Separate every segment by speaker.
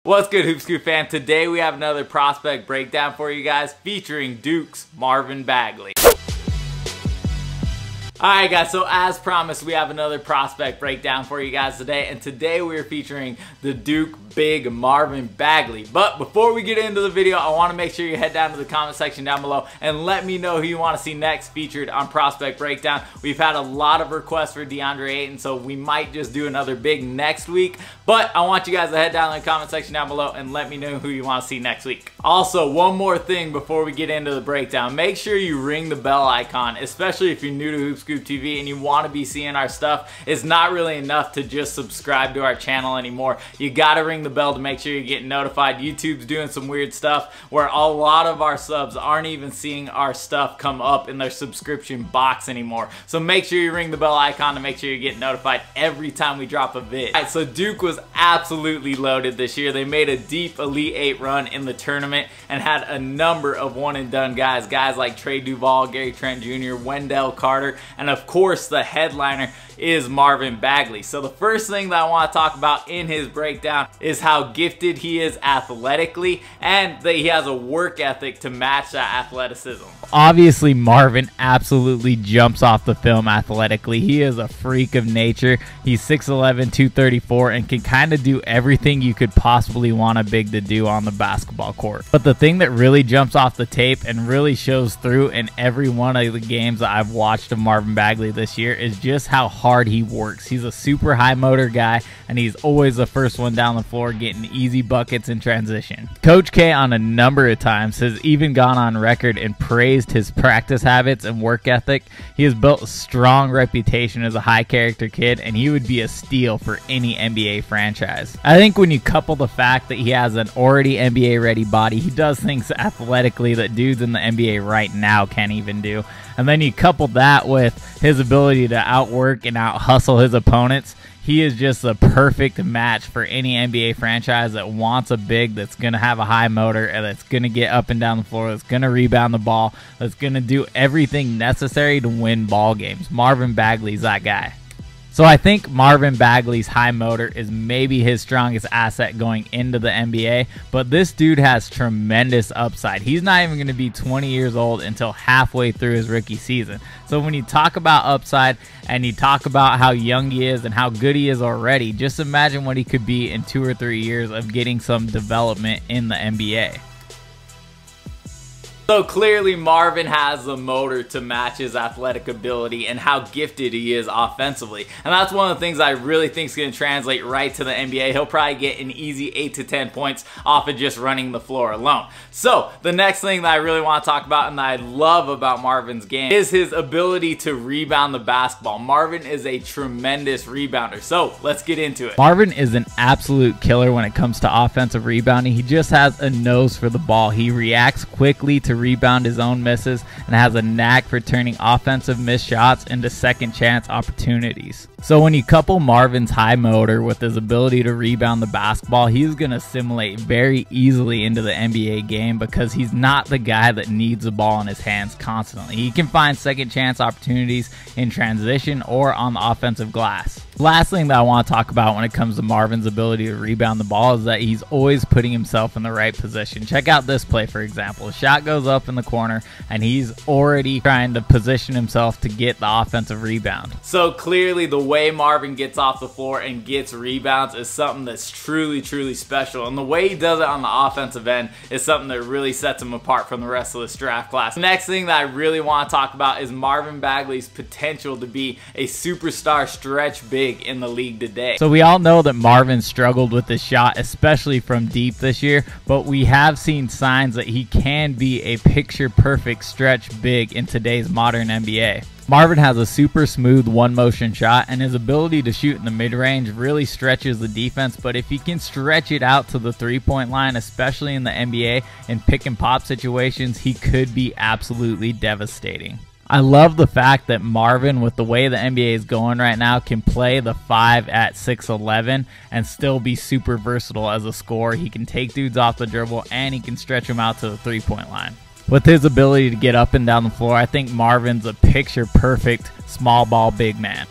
Speaker 1: What's good, Hoop Scoop fam? Today we have another prospect breakdown for you guys featuring Duke's Marvin Bagley. Alright guys, so as promised, we have another prospect breakdown for you guys today, and today we are featuring the Duke big Marvin Bagley. But before we get into the video, I want to make sure you head down to the comment section down below and let me know who you want to see next featured on Prospect Breakdown. We've had a lot of requests for DeAndre Ayton, so we might just do another big next week. But I want you guys to head down in the comment section down below and let me know who you want to see next week. Also, one more thing before we get into the breakdown. Make sure you ring the bell icon, especially if you're new to Hoop Scoop TV and you want to be seeing our stuff. It's not really enough to just subscribe to our channel anymore. You gotta ring the bell to make sure you're getting notified. YouTube's doing some weird stuff where a lot of our subs aren't even seeing our stuff come up in their subscription box anymore. So make sure you ring the bell icon to make sure you're getting notified every time we drop a vid. Alright, so Duke was absolutely loaded this year. They made a deep Elite 8 run in the tournament and had a number of one and done guys. Guys like Trey Duval, Gary Trent Jr., Wendell Carter, and of course the headliner is Marvin Bagley. So the first thing that I want to talk about in his breakdown is how gifted he is athletically and that he has a work ethic to match that athleticism. Obviously, Marvin absolutely jumps off the film athletically. He is a freak of nature. He's 6'11", 234, and can kind of do everything you could possibly want a big to do on the basketball court. But the thing that really jumps off the tape and really shows through in every one of the games that I've watched of Marvin Bagley this year is just how hard he works. He's a super high motor guy, and he's always the first one down the floor getting easy buckets in transition. Coach K on a number of times has even gone on record and praised his practice habits and work ethic. He has built a strong reputation as a high character kid, and he would be a steal for any NBA franchise. I think when you couple the fact that he has an already NBA ready body, he does things athletically that dudes in the NBA right now can't even do. And then you couple that with his ability to outwork and out-hustle his opponents. He is just a perfect match for any NBA franchise that wants a big that's going to have a high motor and that's going to get up and down the floor, that's going to rebound the ball, that's going to do everything necessary to win ball games. Marvin Bagley's that guy. So I think Marvin Bagley's high motor is maybe his strongest asset going into the NBA, but this dude has tremendous upside. He's not even going to be 20 years old until halfway through his rookie season. So when you talk about upside and you talk about how young he is and how good he is already, just imagine what he could be in 2 or 3 years of getting some development in the NBA. So clearly Marvin has the motor to match his athletic ability and how gifted he is offensively. And that's one of the things I really think is going to translate right to the NBA. He'll probably get an easy 8 to 10 points off of just running the floor alone. So the next thing that I really want to talk about and that I love about Marvin's game is his ability to rebound the basketball. Marvin is a tremendous rebounder. So let's get into it. Marvin is an absolute killer when it comes to offensive rebounding. He just has a nose for the ball. He reacts quickly to rebound his own misses and has a knack for turning offensive missed shots into second chance opportunities. So when you couple Marvin's high motor with his ability to rebound the basketball, he's going to assimilate very easily into the NBA game because he's not the guy that needs the ball in his hands constantly. He can find second chance opportunities in transition or on the offensive glass. Last thing that I want to talk about when it comes to Marvin's ability to rebound the ball is that he's always putting himself in the right position. Check out this play, for example. Shot goes up in the corner and he's already trying to position himself to get the offensive rebound. So clearly the way Marvin gets off the floor and gets rebounds is something that's truly, truly special. And the way he does it on the offensive end is something that really sets him apart from the rest of this draft class. The next thing that I really want to talk about is Marvin Bagley's potential to be a superstar stretch big in the league today. So we all know that Marvin struggled with his shot, especially from deep this year, but we have seen signs that he can be a picture-perfect stretch big in today's modern NBA. Marvin has a super smooth one-motion shot, and his ability to shoot in the mid-range really stretches the defense, but if he can stretch it out to the three-point line, especially in the NBA in pick-and-pop situations, he could be absolutely devastating. I love the fact that Marvin, with the way the NBA is going right now, can play the 5 at 6'11" and still be super versatile as a scorer. He can take dudes off the dribble and he can stretch them out to the three-point line. With his ability to get up and down the floor, I think Marvin's a picture-perfect small ball big man.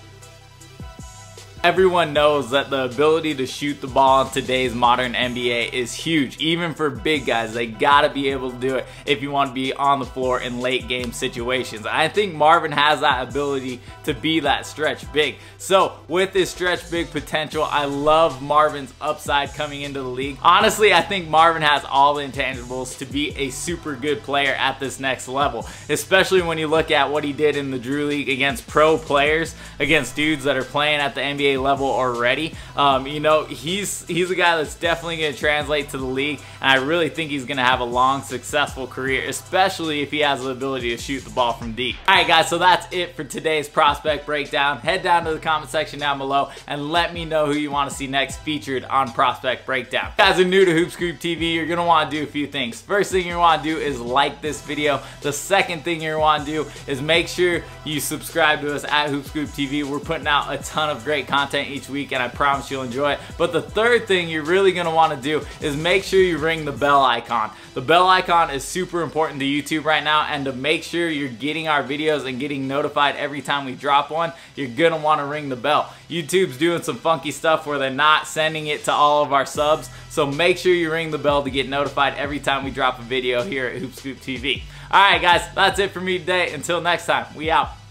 Speaker 1: Everyone knows that the ability to shoot the ball in today's modern NBA is huge. Even for big guys, they gotta be able to do it if you want to be on the floor in late game situations. I think Marvin has that ability to be that stretch big. So with his stretch big potential, I love Marvin's upside coming into the league. Honestly, I think Marvin has all the intangibles to be a super good player at this next level, especially when you look at what he did in the Drew League against pro players, against dudes that are playing at the NBA level already. You know, he's a guy that's definitely going to translate to the league, and I really think he's going to have a long, successful career, especially if he has the ability to shoot the ball from deep. Alright guys, so that's it for today's prospect breakdown. Head down to the comment section down below and let me know who you want to see next featured on Prospect Breakdown. If you guys are new to HoopScoop TV, you're going to want to do a few things. First thing you want to do is like this video. The second thing you want to do is make sure you subscribe to us at HoopScoop TV. We're putting out a ton of great content each week, and I promise you'll enjoy it. But the third thing you're really going to want to do is make sure you ring the bell icon. The bell icon is super important to YouTube right now, and to make sure you're getting our videos and getting notified every time we drop one, you're going to want to ring the bell. YouTube's doing some funky stuff where they're not sending it to all of our subs, so make sure you ring the bell to get notified every time we drop a video here at HoopScoop TV. Alright guys, that's it for me today. Until next time, we out.